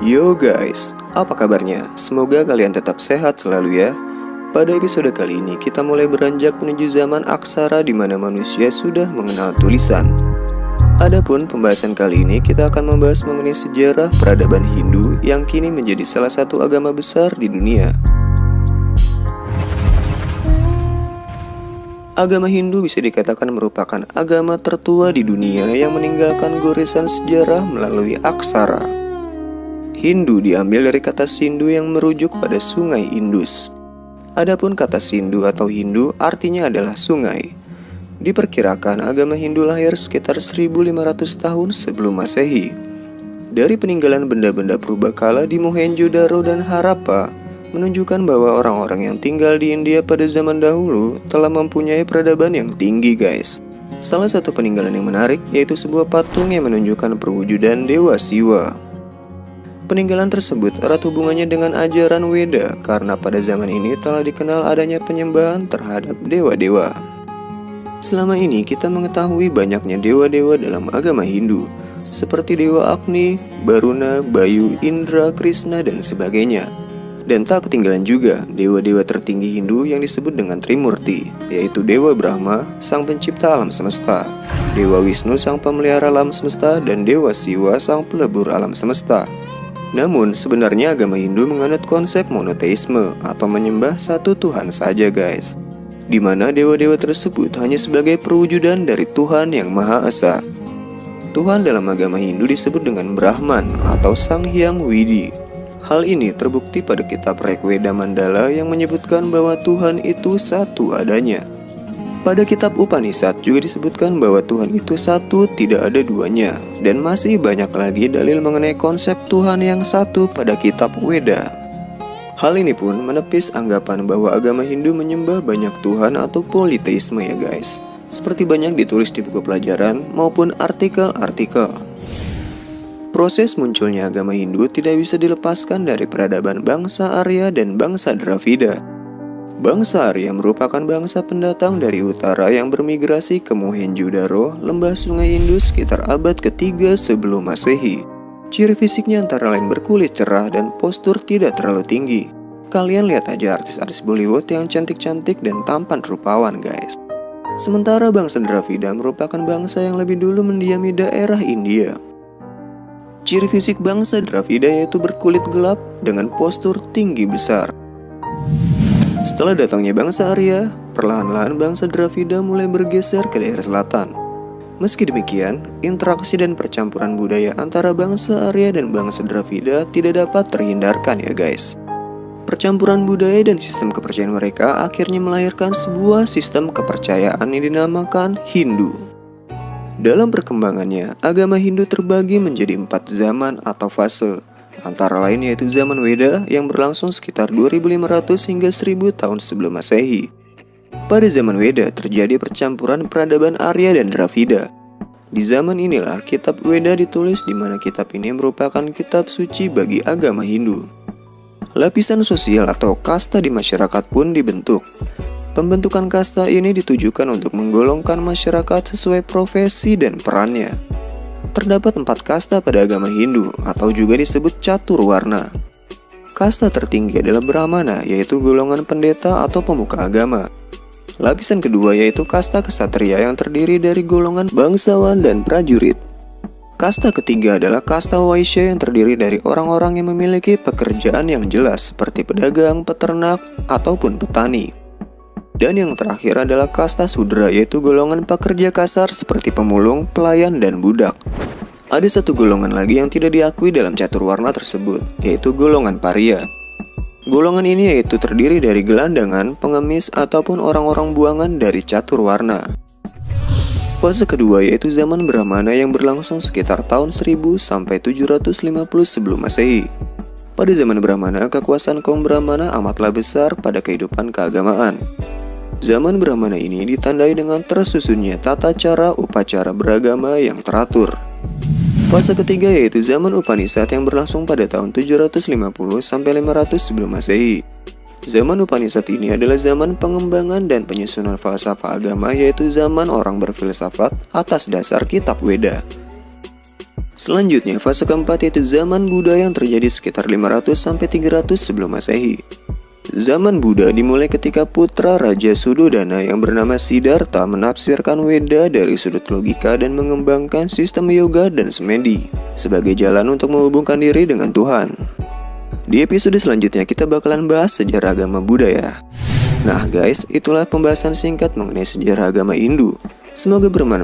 Yo guys, apa kabarnya? Semoga kalian tetap sehat selalu ya. Pada episode kali ini kita mulai beranjak menuju zaman aksara di mana manusia sudah mengenal tulisan. Adapun pembahasan kali ini kita akan membahas mengenai sejarah peradaban Hindu yang kini menjadi salah satu agama besar di dunia. Agama Hindu bisa dikatakan merupakan agama tertua di dunia yang meninggalkan goresan sejarah melalui aksara. Hindu diambil dari kata Sindhu yang merujuk pada sungai Indus. Adapun kata Sindhu atau Hindu artinya adalah sungai. Diperkirakan agama Hindu lahir sekitar 1500 tahun sebelum Masehi. Dari peninggalan benda-benda purbakala di Mohenjo-daro dan Harappa menunjukkan bahwa orang-orang yang tinggal di India pada zaman dahulu telah mempunyai peradaban yang tinggi guys. Salah satu peninggalan yang menarik yaitu sebuah patung yang menunjukkan perwujudan Dewa Siwa. Peninggalan tersebut erat hubungannya dengan ajaran Weda karena pada zaman ini telah dikenal adanya penyembahan terhadap dewa-dewa. Selama ini kita mengetahui banyaknya dewa-dewa dalam agama Hindu, seperti Dewa Agni, Baruna, Bayu, Indra, Krishna, dan sebagainya. Dan tak ketinggalan juga dewa-dewa tertinggi Hindu yang disebut dengan Trimurti, yaitu Dewa Brahma, sang pencipta alam semesta, Dewa Wisnu, sang pemelihara alam semesta, dan Dewa Siwa, sang pelebur alam semesta. Namun, sebenarnya agama Hindu menganut konsep monoteisme atau menyembah satu Tuhan saja guys, di mana dewa-dewa tersebut hanya sebagai perwujudan dari Tuhan yang Maha Esa. Tuhan dalam agama Hindu disebut dengan Brahman atau Sang Hyang Widi. Hal ini terbukti pada kitab Rigveda Mandala yang menyebutkan bahwa Tuhan itu satu adanya. Pada kitab Upanishad juga disebutkan bahwa Tuhan itu satu, tidak ada duanya. Dan masih banyak lagi dalil mengenai konsep Tuhan yang satu pada kitab Weda. Hal ini pun menepis anggapan bahwa agama Hindu menyembah banyak Tuhan atau politeisme ya guys, seperti banyak ditulis di buku pelajaran maupun artikel-artikel. Proses munculnya agama Hindu tidak bisa dilepaskan dari peradaban bangsa Arya dan bangsa Dravida. Bangsa Arya merupakan bangsa pendatang dari utara yang bermigrasi ke Mohenjo-daro, lembah sungai Indus sekitar abad ketiga sebelum Masehi. Ciri fisiknya antara lain berkulit cerah dan postur tidak terlalu tinggi. Kalian lihat aja artis-artis Bollywood yang cantik-cantik dan tampan rupawan guys. Sementara bangsa Dravida merupakan bangsa yang lebih dulu mendiami daerah India. Ciri fisik bangsa Dravida yaitu berkulit gelap dengan postur tinggi besar. Setelah datangnya bangsa Arya, perlahan-lahan bangsa Dravida mulai bergeser ke daerah selatan. Meski demikian, interaksi dan percampuran budaya antara bangsa Arya dan bangsa Dravida tidak dapat terhindarkan ya guys. Percampuran budaya dan sistem kepercayaan mereka akhirnya melahirkan sebuah sistem kepercayaan yang dinamakan Hindu. Dalam perkembangannya, agama Hindu terbagi menjadi 4 zaman atau fase. Antara lain yaitu zaman Weda yang berlangsung sekitar 2500 hingga 1000 tahun sebelum Masehi. Pada zaman Weda terjadi percampuran peradaban Arya dan Dravida. Di zaman inilah kitab Weda ditulis di mana kitab ini merupakan kitab suci bagi agama Hindu. Lapisan sosial atau kasta di masyarakat pun dibentuk. Pembentukan kasta ini ditujukan untuk menggolongkan masyarakat sesuai profesi dan perannya. Terdapat 4 kasta pada agama Hindu atau juga disebut catur warna. Kasta tertinggi adalah Brahmana, yaitu golongan pendeta atau pemuka agama. Lapisan kedua yaitu kasta kesatria yang terdiri dari golongan bangsawan dan prajurit. Kasta ketiga adalah kasta Waisya yang terdiri dari orang-orang yang memiliki pekerjaan yang jelas seperti pedagang, peternak, ataupun petani. Dan yang terakhir adalah kasta Sudra, yaitu golongan pekerja kasar seperti pemulung, pelayan, dan budak. Ada satu golongan lagi yang tidak diakui dalam catur warna tersebut, yaitu golongan Paria. Golongan ini yaitu terdiri dari gelandangan, pengemis, ataupun orang-orang buangan dari catur warna. Fase kedua yaitu zaman Brahmana yang berlangsung sekitar tahun 1000 sampai 750 sebelum Masehi. Pada zaman Brahmana, kekuasaan kaum Brahmana amatlah besar pada kehidupan keagamaan. Zaman Brahmana ini ditandai dengan tersusunnya tata cara upacara beragama yang teratur. Fase ketiga yaitu zaman Upanishad yang berlangsung pada tahun 750 sampai 500 sebelum Masehi. Zaman Upanishad ini adalah zaman pengembangan dan penyusunan falsafah agama, yaitu zaman orang berfilsafat atas dasar kitab Weda. Selanjutnya, fase keempat yaitu zaman Buddha yang terjadi sekitar 500-300 sebelum Masehi. Zaman Buddha dimulai ketika putra Raja Suddhodana yang bernama Siddhartha menafsirkan Weda dari sudut logika dan mengembangkan sistem yoga dan semedi sebagai jalan untuk menghubungkan diri dengan Tuhan. Di episode selanjutnya kita bakalan bahas sejarah agama Buddha ya. Nah guys, itulah pembahasan singkat mengenai sejarah agama Hindu. Semoga bermanfaat.